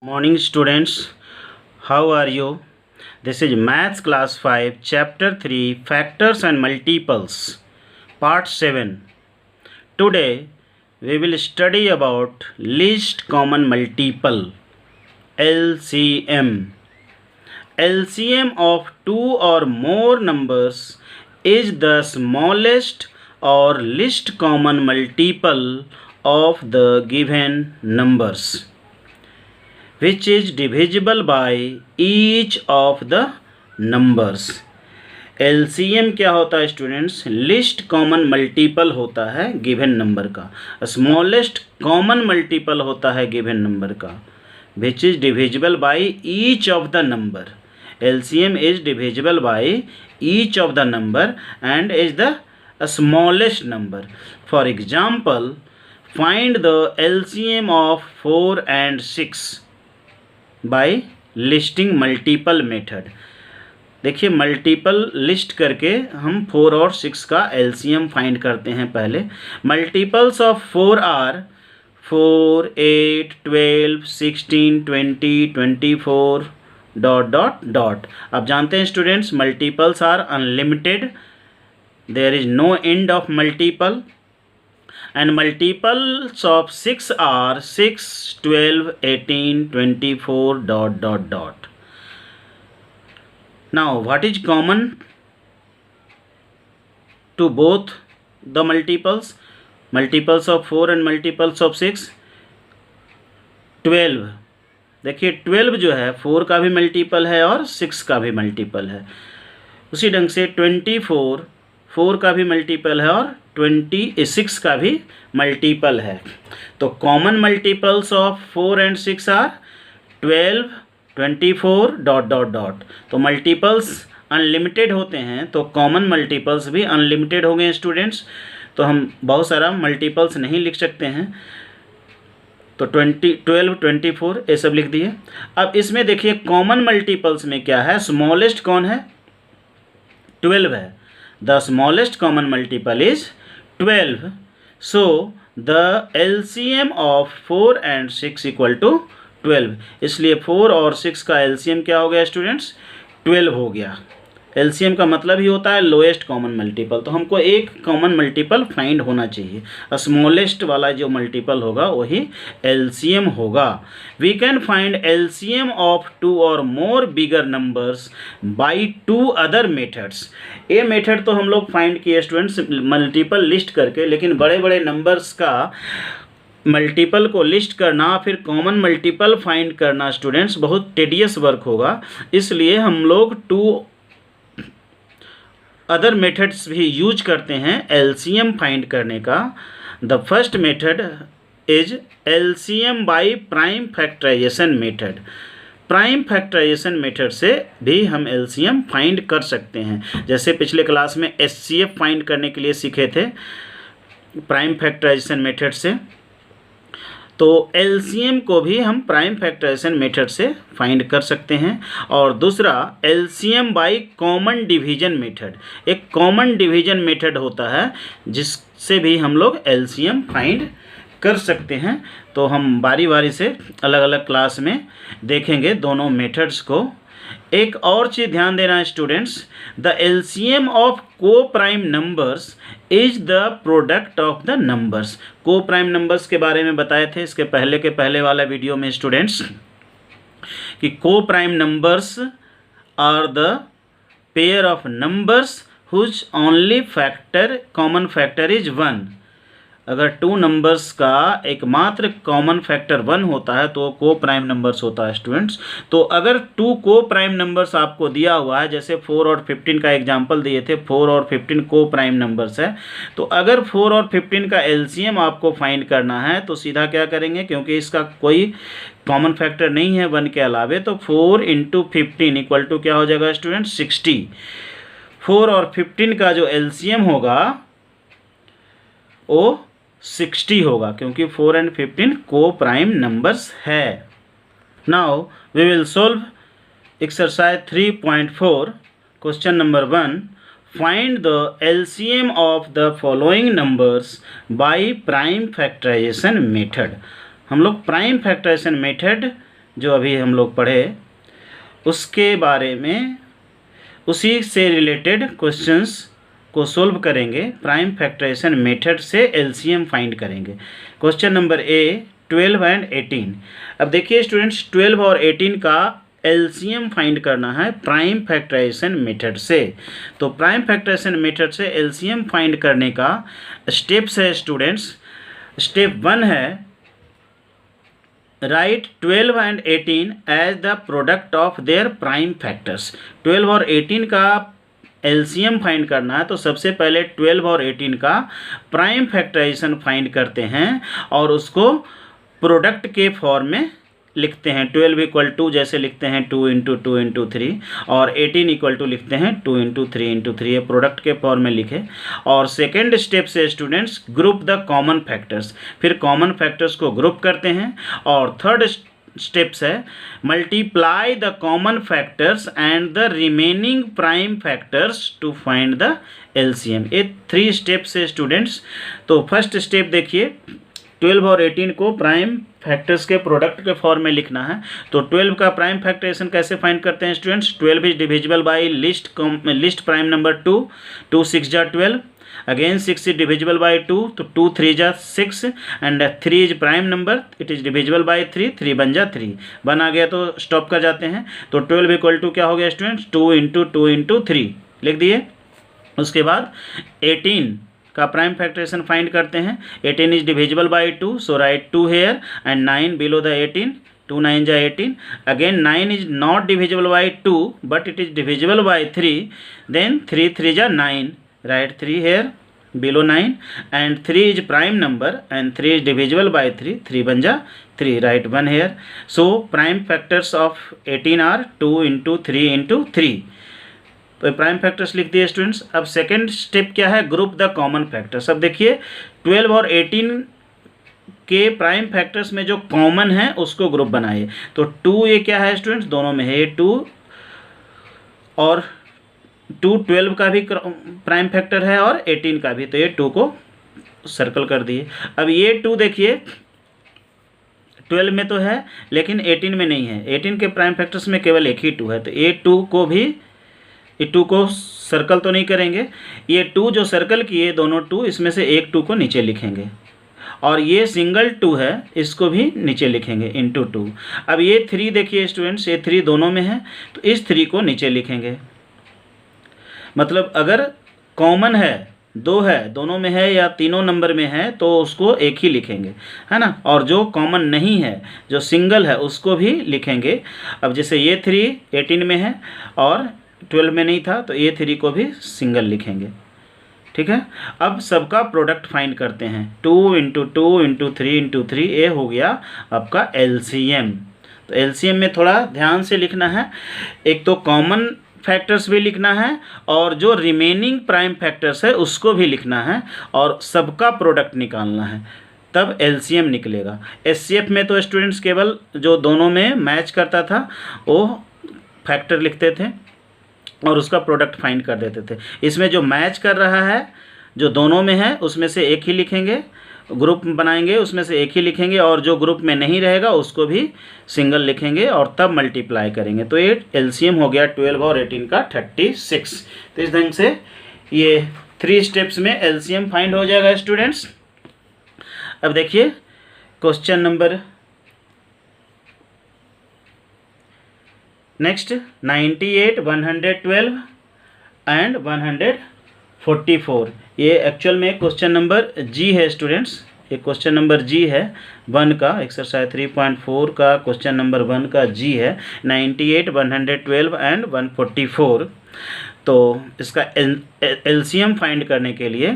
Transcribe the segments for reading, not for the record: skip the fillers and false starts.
Morning students, how are you? This is Maths class 5 chapter 3 Factors and Multiples part 7. Today we will study about least common multiple LCM. LCM of two or more numbers is the smallest or least common multiple of the given numbers, which is divisible by each of the numbers. LCM क्या होता है students? List common multiple होता है given number का, smallest common multiple होता है given number का, which is divisible by each of the number. LCM is divisible by each of the number and is the smallest number. For example, find the LCM of 4 and 6 by listing multiple method. देखिए multiple list करके हम 4 और 6 का LCM find करते हैं. पहले multiples of 4 are 4, 8, 12, 16, 20, 24 ... आप जानते हैं students multiples are unlimited, there is no end of multiple. And multiples of 6 are 6, 12, 18, 24 ... Now what is common to both the multiples? Multiples of 4 and multiples of 6? 12. देखिए 12 जो है 4 का भी मल्टीपल है और 6 का भी मल्टीपल है. उसी ढंग से 24 4 का भी मल्टीपल है और 26 का भी मल्टीपल है. तो common multiples of 4 and 6 are 12, 24 ... तो मल्टीपल्स अनलिमिटेड होते हैं तो कॉमन मल्टीपल्स भी अनलिमिटेड हो गए स्टूडेंट्स. तो हम बहुत सारा मल्टीपल्स नहीं लिख सकते हैं, तो 12, 24 ये सब लिख दिए. अब इसमें देखिए कॉमन मल्टीपल्स में क्या है, स्मॉलेस्ट कौन है? 12 है. The smallest common multiple is 12. So the LCM of 4 and 6 equal to 12. इसलिए 4 और 6 का LCM क्या हो गया स्टूडेंट्स? 12 हो गया. LCM का मतलब ही होता है लोएस्ट कॉमन मल्टीपल. तो हमको एक कॉमन मल्टीपल फाइंड होना चाहिए. स्मॉलेस्ट वाला जो मल्टीपल होगा वही LCM होगा. We can find LCM of 2 और more bigger numbers by 2 other methods. ये मेथड तो हम लोग फाइंड किए स्टूडेंट्स मल्टीपल लिस्ट करके, लेकिन बड़े बड़े नंबर्स का मल्टीपल को लिस्ट करना फिर कॉमन मल्टीपल फाइंड करना स्टूडेंट्स बहुत टेडियस वर्क होगा. इसलिए हम लोग 2 अदर मेथड्स भी यूज करते हैं LCM फाइंड करने का. The first method is LCM by prime factorization method. Prime factorization method से भी हम LCM फाइंड कर सकते हैं. जैसे पिछले क्लास में HCF फाइंड करने के लिए सीखे थे प्राइम फैक्टराइजेशन मेथड से, तो LCM को भी हम प्राइम फैक्टराइजेशन मेथड से फाइंड कर सकते हैं. और दूसरा LCM by common division method. एक कॉमन डिवीजन मेथड होता है जिससे भी हम लोग LCM फाइंड कर सकते हैं. तो हम बारी बारी से अलग अलग क्लास में देखेंगे दोनों मेथड्स को. एक और चीज़ ध्यान देना है स्टूडेंट्स, द LCM ऑफ को prime numbers is the product of the numbers. को प्राइम नंबर्स के बारे में बताए थे इसके पहले वाला वीडियो में स्टूडेंट्स कि को prime numbers are the pair of numbers whose only factor common factor is 1. अगर 2 नंबर्स का एकमात्र कॉमन फैक्टर 1 होता है तो को प्राइम नंबर्स होता है स्टूडेंट्स. तो अगर 2 को प्राइम नंबर्स आपको दिया हुआ है, जैसे 4 और 15 का एग्जांपल दिए थे, 4 और 15 को प्राइम नंबर्स है, तो अगर 4 और 15 का LCM आपको फाइंड करना है तो सीधा क्या करेंगे, क्योंकि इसका कोई कॉमन फैक्टर नहीं है 1 के अलावे, तो 4 × 15 इक्वल टू क्या हो जाएगा स्टूडेंट? 60. 4 और 15 का जो LCM होगा वो 60 होगा, क्योंकि 4 and 15 को प्राइम नंबर्स है. Now we will solve exercise 3.4 question number 1. Find the LCM of the following numbers by prime factorization method. हम लोग प्राइम फैक्टराइजेशन मेथड जो अभी हम लोग पढ़े उसके बारे में, उसी से रिलेटेड क्वेश्चंस को सोल्व करेंगे। प्राइम फैक्टराइजेशन मेथड से एलसीएम फाइंड करेंगे। Question number A 12 and 18। अब देखिए स्टूडेंट्स, 12 और 18 का एलसीएम फाइंड करना है प्राइम फैक्टराइजेशन मेथड से। तो प्राइम फैक्टराइजेशन मेथड से एलसीएम फाइंड करने का स्टेप्स है स्टूडेंट्स। स्टेप 1 है write 12 and 18 as the product of their prime factors. 12 और 18 का एलसीएम फाइंड करना है, तो सबसे पहले 12 और 18 का प्राइम फैक्टराइजेशन फाइंड करते हैं और उसको प्रोडक्ट के फॉर्म में लिखते हैं। 12 इक्वल टू जैसे लिखते हैं 2 इंटू 2 इंटू 3, और 18 इक्वल टू लिखते हैं 2 इंटू 3 इंटू 3। ये प्रोडक्ट के फॉर्म में लिखे। और सेकेंड स्टेप से students group the common factors, फिर कॉमन फैक्टर्स को ग्रुप करते हैं। और थर्ड स्टेप्स है multiply the common factors and the remaining prime factors to find the LCM. ये 3 स्टेप्स है स्टूडेंट्स। तो फर्स्ट स्टेप देखिए, 12 और 18 को प्राइम फैक्टर्स के प्रोडक्ट के फॉर्म में लिखना है। तो 12 का प्राइम फैक्टराइजेशन कैसे फाइंड करते हैं students? 12 is divisible bye list prime number 2, 2 6 जा 12, अगेन 6 इज डिविजिबल बाय 2, तो 2 3 जा 6, and 3 is prime number, it is divisible by 3, 3 one जा 3, बन आ गया तो स्टॉप कर जाते हैं। तो 12 इक्वल टू क्या हो गया स्टूडेंट्स? 2 इंटू 2 इंटू 3 लिख दिए। उसके बाद 18 का प्राइम फैक्टराइजेशन फाइंड करते हैं। 18 is divisible by 2, so write 2 here and 9 below the 18, 2 9 जा 18, again 9 is not divisible by 2 but it is divisible by 3, then 3 3 जा 9, write 3 here below 9, and 3 is prime number and 3 is divisible by 3, 3 one जा 3, write 1 here. So prime factors of 18 are 2 into 3 into 3। तो prime factors लिख दिए students. अब second step क्या है? Group the common factors. अब देखिए 12 और 18 के प्राइम फैक्टर्स में जो कॉमन है उसको ग्रुप बनाइए। तो 2 ये क्या है स्टूडेंट्स? दोनों में है 2, और 2 12 का भी प्राइम फैक्टर है और 18 का भी, तो ये 2 को सर्कल कर दिए। अब ये 2 देखिए 12 में तो है लेकिन 18 में नहीं है। 18 के प्राइम फैक्टर्स में केवल एक ही 2 है, तो ये 2 को भी, ये 2 को सर्कल तो नहीं करेंगे। ये 2 जो सर्कल किए दोनों 2, इसमें से एक 2 को नीचे लिखेंगे, और ये सिंगल 2 है इसको भी नीचे लिखेंगे इंटू 2। अब ये 3 देखिए स्टूडेंट्स, ये 3 दोनों में है तो इस 3 को नीचे लिखेंगे। मतलब अगर कॉमन है 2 है, दोनों में है या तीनों नंबर में है तो उसको एक ही लिखेंगे, है ना। और जो कॉमन नहीं है, जो सिंगल है, उसको भी लिखेंगे। अब जैसे ये 3 18 में है और 12 में नहीं था, तो ये 3 को भी सिंगल लिखेंगे, ठीक है। अब सबका प्रोडक्ट फाइंड करते हैं। 2 इंटू 2 इंटू 3 इंटू 3, ये हो गया आपका एलसीएम। तो एलसीएम में थोड़ा ध्यान से लिखना है। एक तो कॉमन फैक्टर्स भी लिखना है और जो रिमेनिंग प्राइम फैक्टर्स है उसको भी लिखना है, और सबका प्रोडक्ट निकालना है, तब एलसीएम निकलेगा। एचसीएफ में तो स्टूडेंट्स केवल जो दोनों में मैच करता था वो फैक्टर लिखते थे और उसका प्रोडक्ट फाइंड कर देते थे। इसमें जो मैच कर रहा है, जो दोनों में है, उसमें से एक ही लिखेंगे, ग्रुप बनाएंगे उसमें से एक ही लिखेंगे, और जो ग्रुप में नहीं रहेगा उसको भी सिंगल लिखेंगे और तब मल्टीप्लाई करेंगे। तो ये एलसीएम हो गया 12 और 18 का 36। तो इस ढंग से ये 3 स्टेप्स में एलसीएम फाइंड हो जाएगा स्टूडेंट्स। अब देखिए क्वेश्चन नंबर नेक्स्ट 98, 112 एंड 144। ये एक्चुअल में क्वेश्चन नंबर जी है स्टूडेंट्स। ये क्वेश्चन नंबर जी है 1 का, एक्सरसाइज 3.4 का क्वेश्चन नंबर 1 का जी है 98, 112 एंड 144। तो इसका एलसीएम फाइंड करने के लिए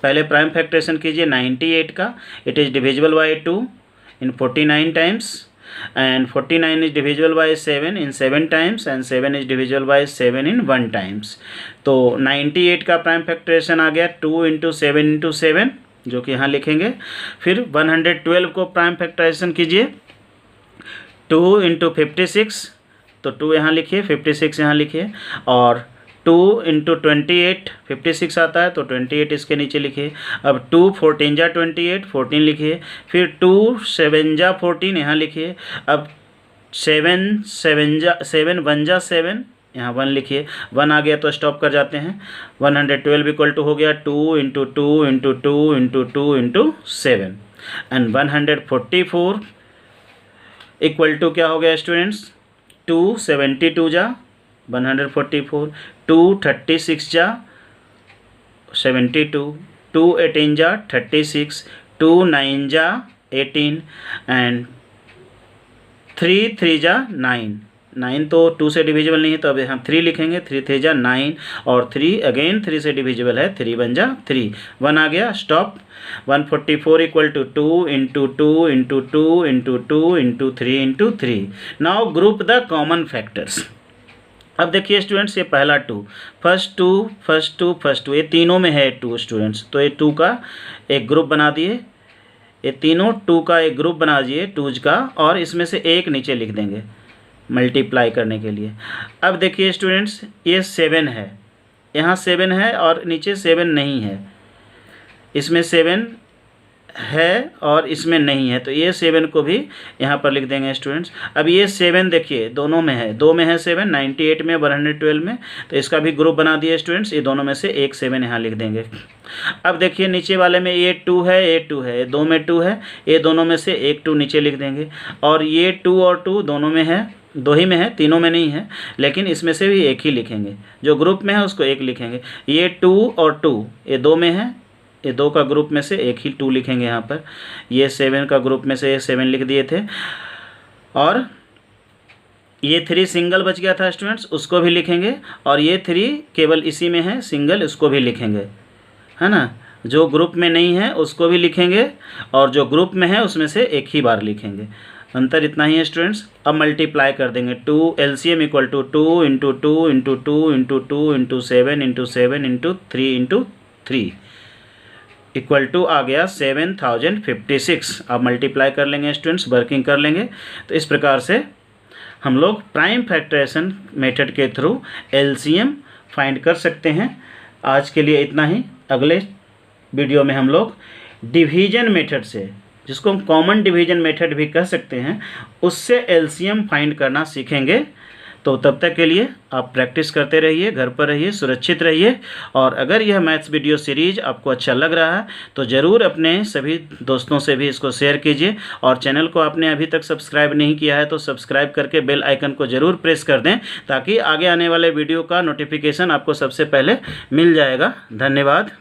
पहले प्राइम फैक्टराइजेशन कीजिए 98 का। It is divisible by 2 in 49 times, and 49 is divisible by 7 in 7 times, and 7 is divisible by 7 in 1 times। तो 98 का प्राइम फैक्टराइजेशन आ गया 2 इंटू 7 इंटू 7, जो कि यहाँ लिखेंगे। फिर 112 को प्राइम फैक्टराइजेशन कीजिए 2 इंटू 56, तो 2 यहाँ लिखिए, 56 यहाँ लिखिए, और 2 इंटू 28, 56 आता है तो 28 इसके नीचे लिखिए। अब 2 14 जा 28, 14 लिखिए। फिर 2 7 जा 14 यहाँ लिखिए। अब 7 वन जा 7, यहाँ 1 लिखिए, 1 आ गया तो स्टॉप कर जाते हैं। 112 इक्वल टू हो गया 2 into 2 into 2 into 2 into 7 and 144 equal to क्या हो गया स्टूडेंट्स, 272 जा 144, 236 जा 72, 2 18 जा 36, 2 9 जा 18 एंड 3 3 जा 9, 9 तो 2 से डिविजिबल नहीं है तो अब यहाँ 3 लिखेंगे, 3 3 जा 9 और 3 अगेन 3 से डिविजिबल है, 3 1 जा 3, 1 आ गया stop. 144 equal to 2 into 2 into 2 into 2 into 3 into 3। Now group the common factors. अब देखिए स्टूडेंट्स, ये पहला 2, फर्स्ट 2 फर्स्ट 2 फर्स्ट 2, ये तीनों में है 2 स्टूडेंट्स, तो ये 2 का एक ग्रुप बना दिए, ये तीनों 2 का एक ग्रुप बना दिए 2s का, और इसमें से एक नीचे लिख देंगे मल्टीप्लाई करने के लिए। अब देखिए स्टूडेंट्स, ये 7 है, यहाँ 7 है और नीचे 7 नहीं है, इसमें 7 है और इसमें नहीं है, तो ये 7 को भी यहाँ पर लिख देंगे स्टूडेंट्स। अब ये 7 देखिए दोनों में है, 2 में है 7, 98 में 112 में, तो इसका भी ग्रुप बना दिए स्टूडेंट्स, ये दोनों में से एक 7 यहाँ लिख देंगे। अब देखिए नीचे वाले में ये 2 है, ये 2 है, 2 में 2 है, ये दोनों में से एक 2 नीचे लिख देंगे, और ये 2 और 2 दोनों में है, 2 ही में है, तीनों में नहीं है, लेकिन इसमें से भी एक ही लिखेंगे, जो ग्रुप में है उसको एक लिखेंगे। ये 2 और 2 ये 2 में है, ये 2 का ग्रुप में से एक ही 2 लिखेंगे यहाँ पर। ये 7 का ग्रुप में से ये 7 लिख दिए थे, और ये 3 सिंगल बच गया था स्टूडेंट्स, उसको भी लिखेंगे, और ये 3 केवल इसी में है सिंगल, उसको भी लिखेंगे, है ना। जो ग्रुप में नहीं है उसको भी लिखेंगे, और जो ग्रुप में है उसमें से एक ही बार लिखेंगे। अंतर इतना ही है स्टूडेंट्स। अब मल्टीप्लाई कर देंगे, 2 LCM equal to 2 into 2 into 2 into 2 into 7 into 7 into 3 into 3 equal to आ गया 7056। अब मल्टीप्लाई कर लेंगे स्टूडेंट्स, वर्किंग कर लेंगे। तो इस प्रकार से हम लोग प्राइम फैक्टराइजेशन मेथड के थ्रू LCM फाइंड कर सकते हैं। आज के लिए इतना ही। अगले वीडियो में हम लोग डिवीजन मेथड से, जिसको हम कॉमन डिवीजन मेथड भी कह सकते हैं, उससे LCM फाइंड करना सीखेंगे। तो तब तक के लिए आप प्रैक्टिस करते रहिए, घर पर रहिए, सुरक्षित रहिए। और अगर यह मैथ्स वीडियो सीरीज आपको अच्छा लग रहा है तो ज़रूर अपने सभी दोस्तों से भी इसको शेयर कीजिए, और चैनल को आपने अभी तक सब्सक्राइब नहीं किया है तो सब्सक्राइब करके बेल आइकन को ज़रूर प्रेस कर दें, ताकि आगे आने वाले वीडियो का नोटिफिकेशन आपको सबसे पहले मिल जाएगा। धन्यवाद।